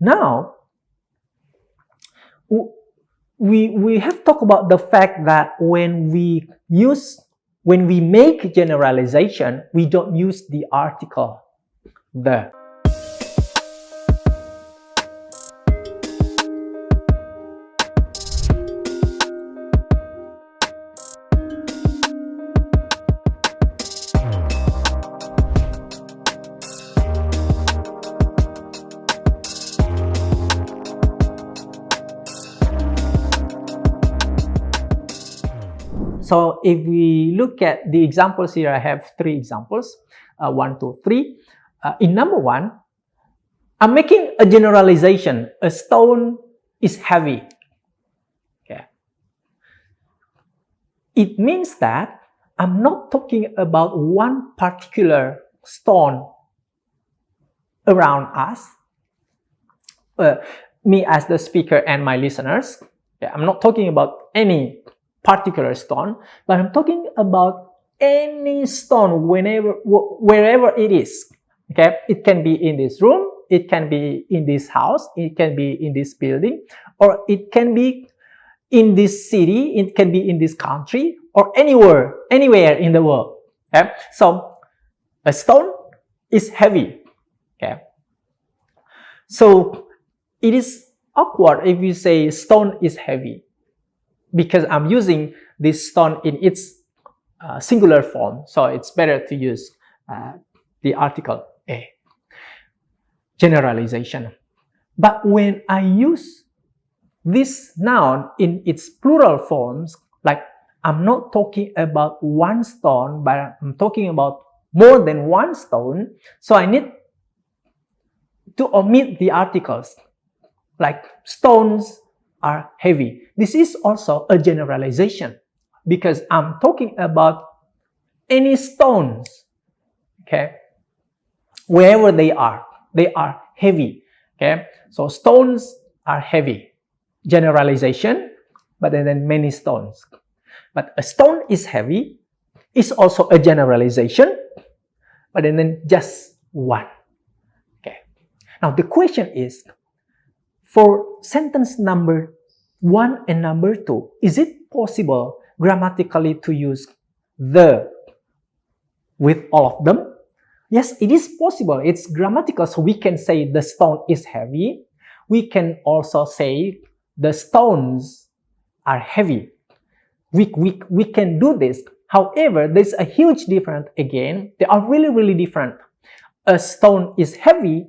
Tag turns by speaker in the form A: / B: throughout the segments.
A: Now, we have talked about the fact that when we make generalization, we don't use the article the. So if we look at the examples here, I have 3 examples, 1, 2, 3. In number 1, I'm making a generalization. A stone is heavy. Okay. It means that I'm not talking about one particular stone around us, me as the speaker and my listeners. Okay. I'm not talking about any particular stone, but I'm talking about any stone wherever it is. Okay, it can be in this room, it can be in this house, it can be in this building, or it can be in this city, it can be in this country, or anywhere in the world. Okay, so a stone is heavy. Okay, so it is awkward if you say stone is heavy, because I'm using this stone in its singular form. So it's better to use the article a. Generalization. But when I use this noun in its plural forms, like I'm not talking about one stone, but I'm talking about more than one stone, so I need to omit the articles, like stones are heavy. This is also a generalization because I'm talking about any stones, okay, wherever they are heavy. Okay, so stones are heavy, generalization, but then many stones. But a stone is heavy is also a generalization, but then just one. Okay, now the question is, for sentence number 1 and number 2, is it possible grammatically to use the with all of them? Yes, it is possible. It's grammatical, so we can say the stone is heavy. We can also say the stones are heavy. We can do this. However, there's a huge difference again. They are really different. A stone is heavy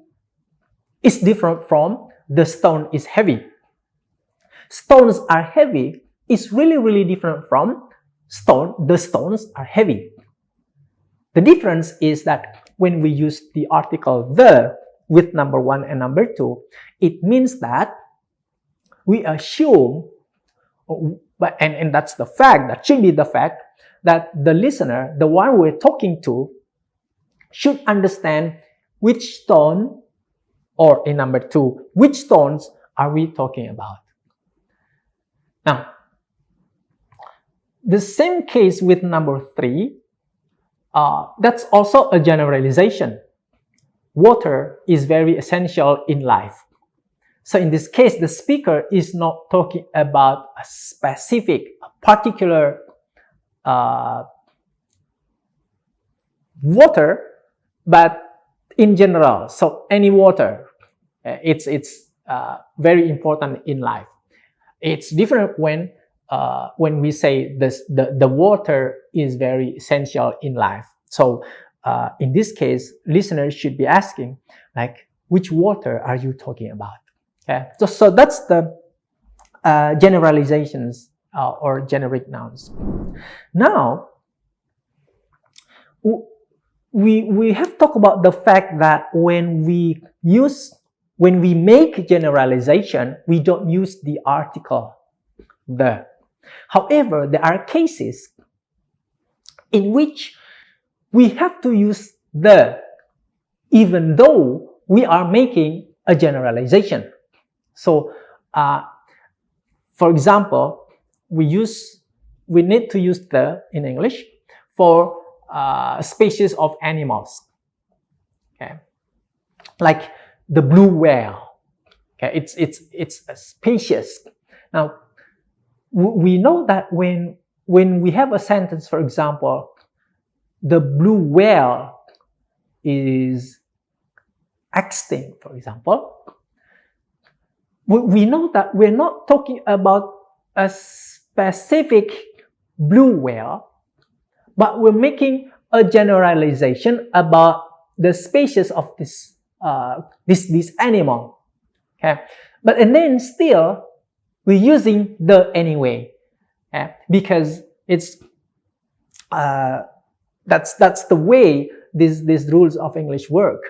A: is different from the stone is heavy. Stones are heavy is really different from the stones are heavy. The difference is that when we use the article the with number 1 and number 2, it means that we assume, and that's the fact, that should be the fact, that the listener, the one we're talking to, should understand which stone, or in number 2, which stones are we talking about. Now, the same case with number 3, that's also a generalization. Water is very essential in life. So in this case, the speaker is not talking about a specific, particular water, but in general. So any water, it's very important in life. It's different when we say the water is very essential in life. So in this case, listeners should be asking, like, which water are you talking about? Okay, so that's the generalizations or generic nouns. Now, we have talked about the fact that when we make generalization, we don't use the article the. However, there are cases in which we have to use the, even though we are making a generalization. So, for example, we need to use the in English for species of animals. Okay, like the blue whale. Okay, it's spacious. Now, we know that when we have a sentence, for example, the blue whale is extinct, for example, we know that we're not talking about a specific blue whale, but we're making a generalization about the species of this animal. Okay, but and then still we're using the anyway, okay? Because it's that's the way these rules of English work.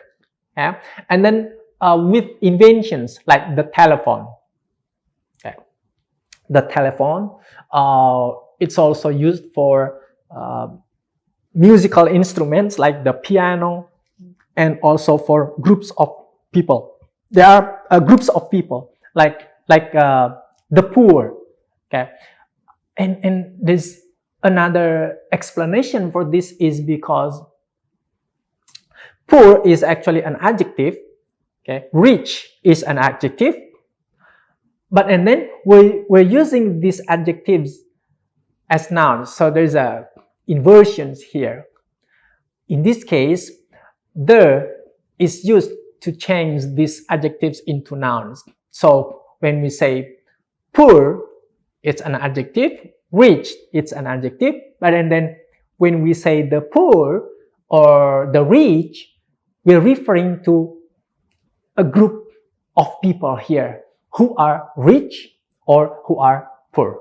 A: Okay? And then with inventions like the telephone, okay? The telephone, it's also used for musical instruments like the piano, and also for groups of people. There are groups of people like the poor. Okay, and there's another explanation for this is because poor is actually an adjective. Okay, rich is an adjective, but and then we're using these adjectives as nouns. So there's a inversions here. In this case, the is used to change these adjectives into nouns. So when we say poor, it's an adjective. Rich, it's an adjective. But and then when we say the poor or the rich, we're referring to a group of people here who are rich or who are poor.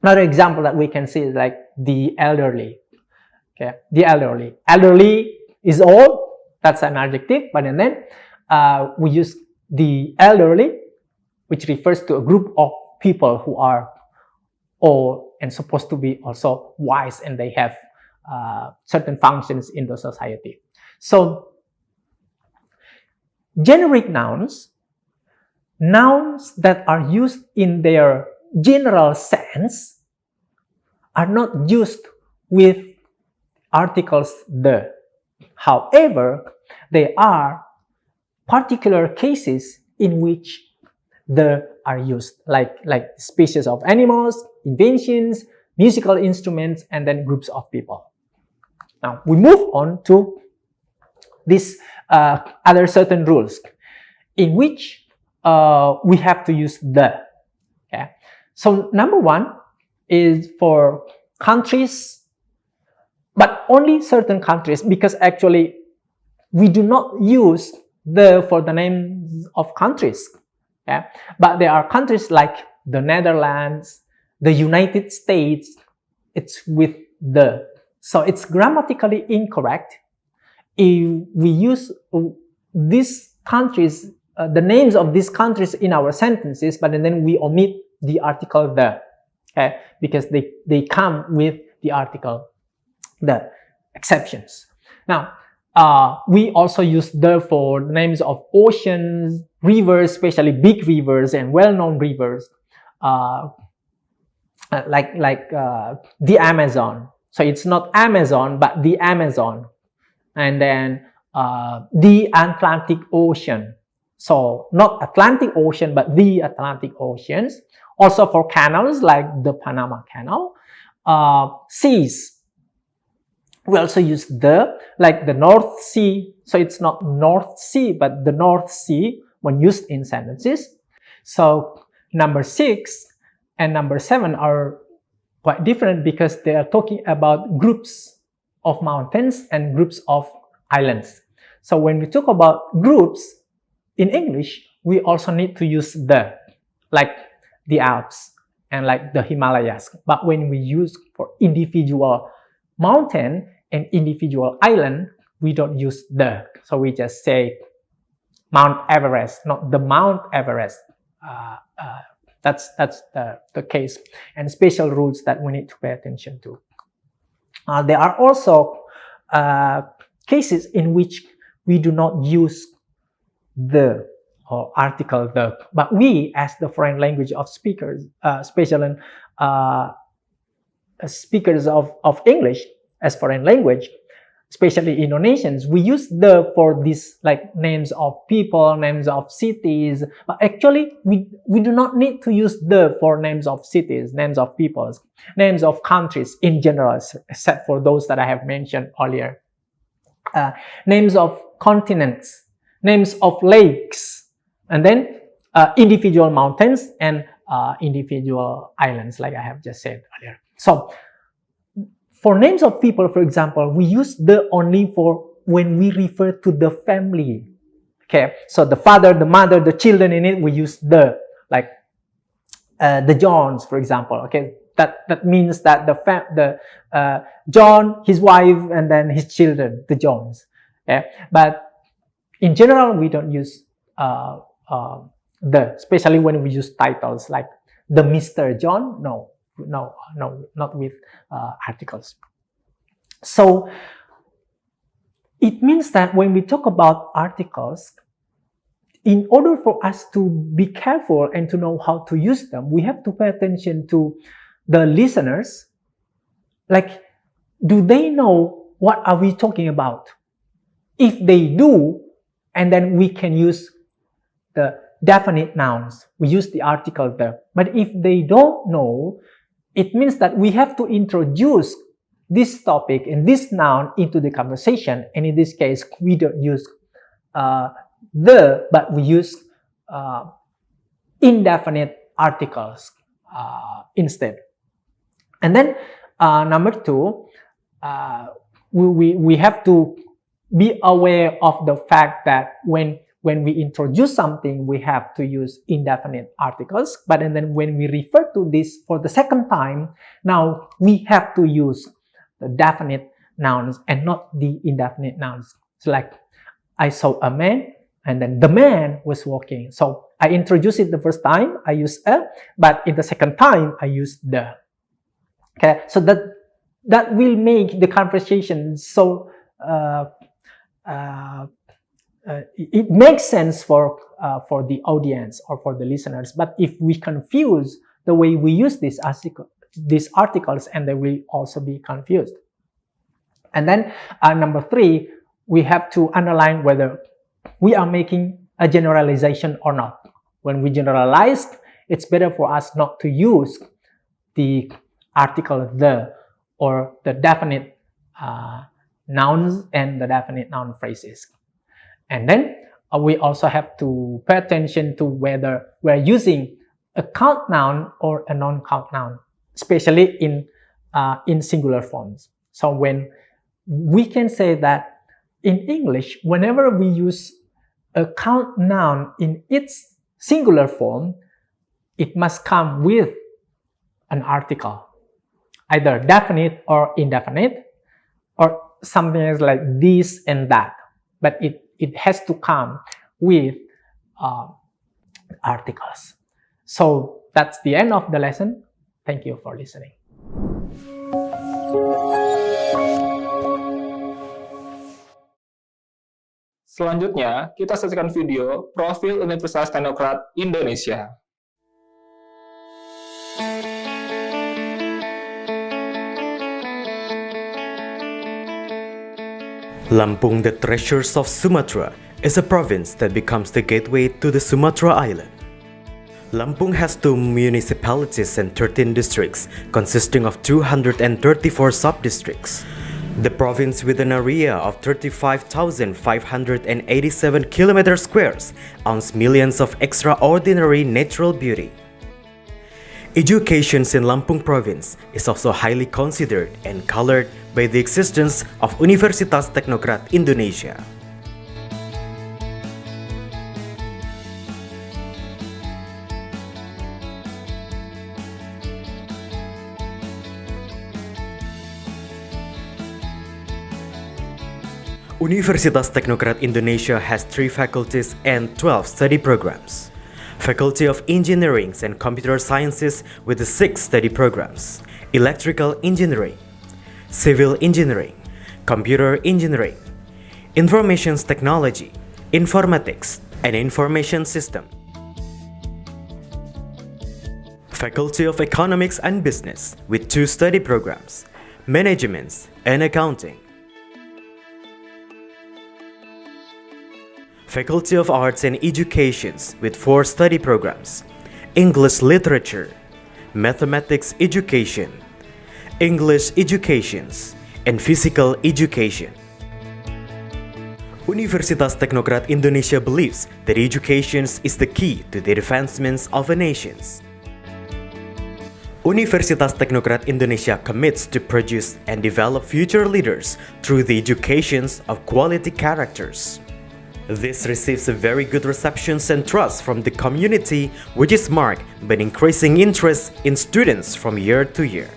A: Another example that we can see is like the elderly. Okay, the elderly. Elderly is old. That's an adjective. But and then we use the elderly, which refers to a group of people who are old and supposed to be also wise, and they have certain functions in the society. So generic nouns that are used in their general sense, are not used with articles the. However, there are particular cases in which the are used, like species of animals, inventions, musical instruments, and then groups of people. Now we move on to these other certain rules in which we have to use the. Okay? So number one is for countries, but only certain countries, because actually we do not use the for the names of countries. Okay? But there are countries like the Netherlands, the United States, it's with the. So it's grammatically incorrect if we use these countries, the names of these countries in our sentences, but then we omit the article the. Okay? Because they come with the article the, exceptions. Now, we also use the for names of oceans, rivers, especially big rivers and well-known rivers, like the Amazon. So it's not Amazon, but the Amazon. And then the Atlantic Ocean. So not Atlantic Ocean, but the Atlantic Oceans. Also for canals like the Panama Canal. Seas. We also use the, like the North Sea. So it's not North Sea, but the North Sea when used in sentences. So number 6 and number 7 are quite different because they are talking about groups of mountains and groups of islands. So when we talk about groups in English, we also need to use the, like the Alps and like the Himalayas. But when we use for individual mountain and individual island, we don't use the. So we just say Mount Everest, not the Mount Everest. That's the case, and special rules that we need to pay attention to. There are also cases in which we do not use the or article the, but we, as the foreign language of speakers, especially speakers of English as foreign language, especially Indonesians, we use the for these like names of people, names of cities. But actually, we do not need to use the for names of cities, names of peoples, names of countries in general, except for those that I have mentioned earlier. Names of continents, names of lakes, and then individual mountains and individual islands, like I have just said earlier. So for names of people, for example, we use the only for when we refer to the family. Okay, so the father, the mother, the children in it, we use the, like the Johns, for example. Okay, that means that the John, his wife, and then his children, the Johns. Okay? But in general, we don't use especially when we use titles like the Mr. John. No, not with articles. So it means that when we talk about articles, in order for us to be careful and to know how to use them, we have to pay attention to the listeners. Like, do they know what are we talking about? If they do, and then we can use the definite nouns. We use the article there. But if they don't know, it means that we have to introduce this topic and this noun into the conversation. And in this case, we don't use but we use indefinite articles instead. And then number two, we have to be aware of the fact that when we introduce something, we have to use indefinite articles. But and then when we refer to this for the second time, now we have to use the definite nouns and not the indefinite nouns. So like, I saw a man, and then the man was walking. So I introduced it the first time, I used a, but in the second time, I used the. Okay, so that will make the conversation so it makes sense for the audience or for the listeners. But if we confuse the way we use these articles, and they will also be confused. And then number three, we have to underline whether we are making a generalization or not. When we generalize, it's better for us not to use the article the or the definite nouns and the definite noun phrases. And then we also have to pay attention to whether we're using a count noun or a non-count noun, especially in singular forms. So when we can say that in English, whenever we use a count noun in its singular form, it must come with an article, either definite or indefinite, or something else like this and that. But it has to come with articles. So that's the end of the lesson. Thank you for listening.
B: Selanjutnya, kita saksikan video Profil Universitas Teknokrat Indonesia.
C: Lampung, the Treasures of Sumatra, is a province that becomes the gateway to the Sumatra Island. Lampung has 2 municipalities and 13 districts, consisting of 234 sub-districts. The province, with an area of 35,587 km squares, owns millions of extraordinary natural beauty. Education in Lampung province is also highly considered and colored by the existence of Universitas Teknokrat Indonesia. Universitas Teknokrat Indonesia has 3 faculties and 12 study programs. Faculty of Engineering and Computer Sciences with the 6 study programs: Electrical Engineering, Civil Engineering, Computer Engineering, Information Technology, Informatics, and Information System. Faculty of Economics and Business with 2 study programs: Management and Accounting. Faculty of Arts and Educations with 4 study programs: English Literature, Mathematics Education, English Educations, and Physical Education. Universitas Teknokrat Indonesia believes that education is the key to the advancements of a nation. Universitas Teknokrat Indonesia commits to produce and develop future leaders through the education of quality characters. This receives a very good reception and trust from the community, which is marked by increasing interest in students from year to year.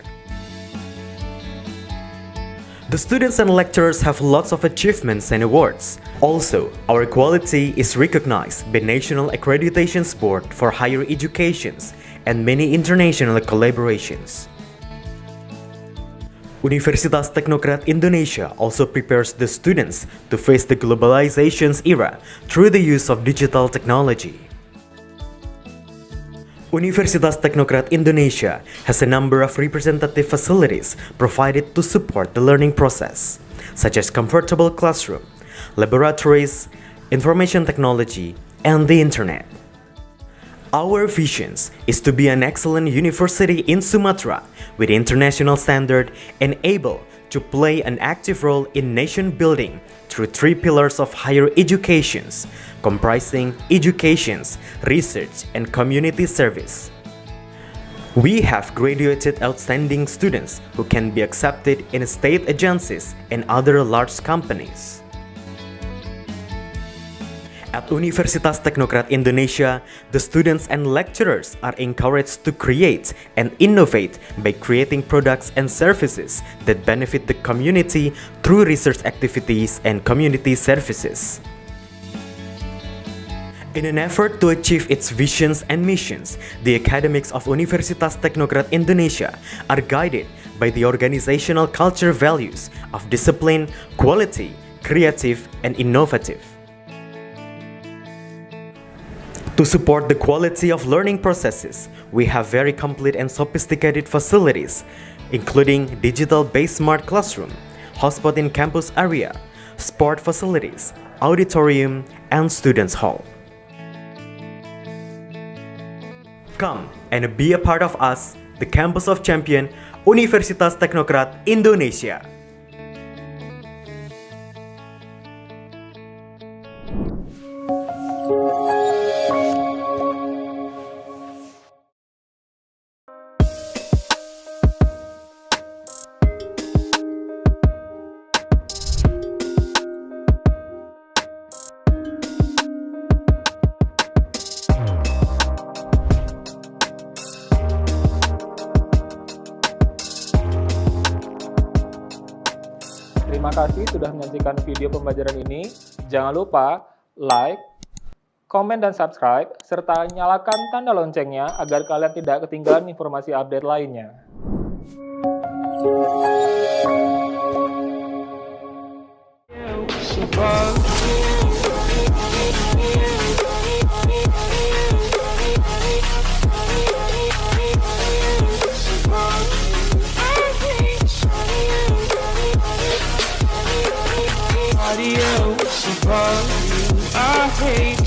C: The students and lecturers have lots of achievements and awards. Also, our quality is recognized by National Accreditation Board for Higher Education and many international collaborations. Universitas Teknokrat Indonesia also prepares the students to face the globalization's era through the use of digital technology. Universitas Teknokrat Indonesia has a number of representative facilities provided to support the learning process, such as comfortable classroom, laboratories, information technology, and the internet. Our vision is to be an excellent university in Sumatra with international standard and able to play an active role in nation building through 3 pillars of higher education, comprising education, research, and community service. We have graduated outstanding students who can be accepted in state agencies and other large companies. At Universitas Teknokrat Indonesia, the students and lecturers are encouraged to create and innovate by creating products and services that benefit the community through research activities and community services. In an effort to achieve its visions and missions, the academics of Universitas Teknokrat Indonesia are guided by the organizational culture values of discipline, quality, creative, and innovative. To support the quality of learning processes, we have very complete and sophisticated facilities, including digital-based smart classroom, hotspot in campus area, sport facilities, auditorium, and students' hall. Come and be a part of us, the Campus of Champion, Universitas Teknokrat Indonesia.
B: Terima kasih sudah menyaksikan video pembelajaran ini. Jangan lupa like, komen, dan subscribe, serta nyalakan tanda loncengnya agar kalian tidak ketinggalan informasi update lainnya. I hate